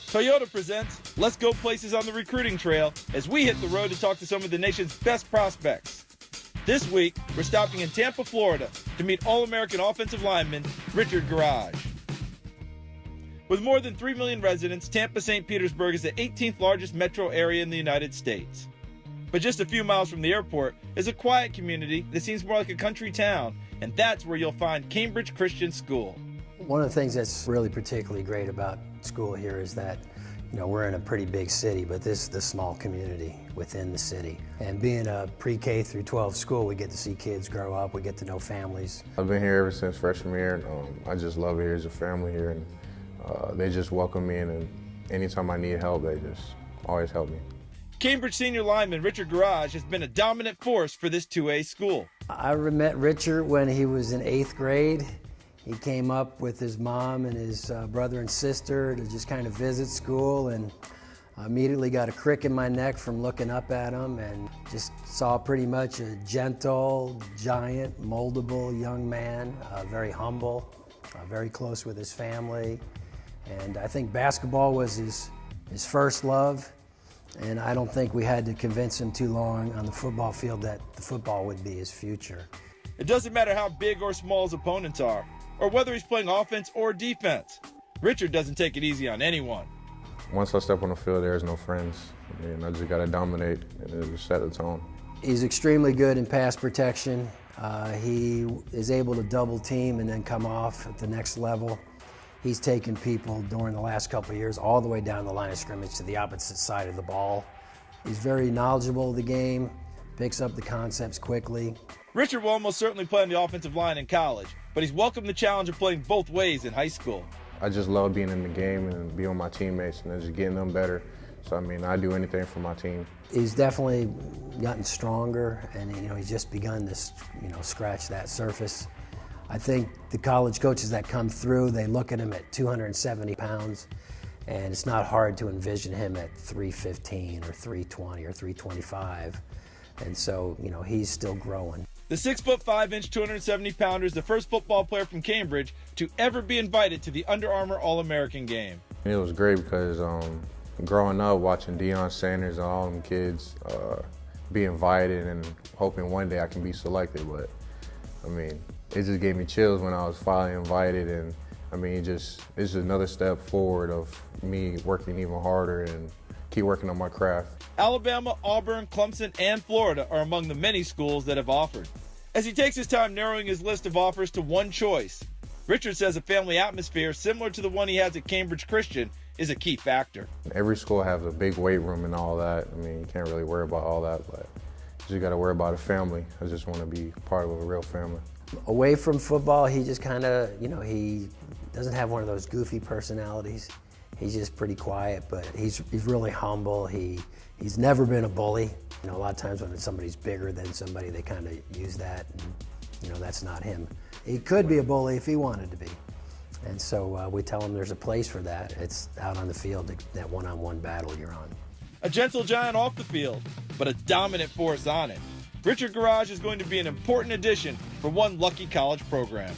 Toyota presents Let's Go Places on the Recruiting Trail as we hit the road to talk to some of the nation's best prospects. This week, we're stopping in Tampa, Florida to meet All-American offensive lineman Richard Gouraige. With more than 3 million residents, Tampa St. Petersburg is the 18th largest metro area in the United States. But just a few miles from the airport is a quiet community that seems more like a country town, and that's where you'll find Cambridge Christian School. One of the things that's really particularly great about school here is that, we're in a pretty big city, but this is the small community within the city. And being a pre-K through 12 school, we get to see kids grow up, we get to know families. I've been here ever since freshman year. I just love it here as a family here, and they just welcome me in, and anytime I need help, they just always help me. Cambridge senior lineman Richard Gouraige has been a dominant force for this 2A school. I met Richard when he was in 8th grade. He came up with his mom and his brother and sister to just kind of visit school, and I immediately got a crick in my neck from looking up at him, and just saw pretty much a gentle, giant, moldable young man, very humble, very close with his family. And I think basketball was his first love. And I don't think we had to convince him too long on the football field that the football would be his future. It doesn't matter how big or small his opponents are, or whether he's playing offense or defense. Richard doesn't take it easy on anyone. Once I step on the field, there's no friends. I just got to dominate and just set the tone. He's extremely good in pass protection. He is able to double team and then come off at the next level. He's taken people during the last couple of years all the way down the line of scrimmage to the opposite side of the ball. He's very knowledgeable of the game, picks up the concepts quickly. Richard will almost certainly play on the offensive line in college, but he's welcomed the challenge of playing both ways in high school. I just love being in the game and being with my teammates and just getting them better. So, I do anything for my team. He's definitely gotten stronger, and he's just begun to scratch that surface. I think the college coaches that come through, they look at him at 270 pounds, and it's not hard to envision him at 315 or 320 or 325. And so, he's still growing. The 6'5", 270-pounder is the first football player from Cambridge to ever be invited to the Under Armour All-American game. It was great because growing up, watching Deion Sanders and all them kids be invited and hoping one day I can be selected, but it just gave me chills when I was finally invited, and it's just another step forward of me working even harder and keep working on my craft. Alabama, Auburn, Clemson, and Florida are among the many schools that have offered. As he takes his time narrowing his list of offers to one choice, Richard says a family atmosphere similar to the one he has at Cambridge Christian is a key factor. Every school has a big weight room and all that. You can't really worry about all that, but you got to worry about a family. I just want to be part of a real family. Away from football, he just kind of, he doesn't have one of those goofy personalities. He's just pretty quiet, but he's really humble. He's never been a bully. A lot of times when somebody's bigger than somebody, they kind of use that, and that's not him. He could be a bully if he wanted to be. And so we tell him there's a place for that. It's out on the field, that one-on-one battle you're on. A gentle giant off the field, but a dominant force on it. Richard Gouraige is going to be an important addition for one lucky college program.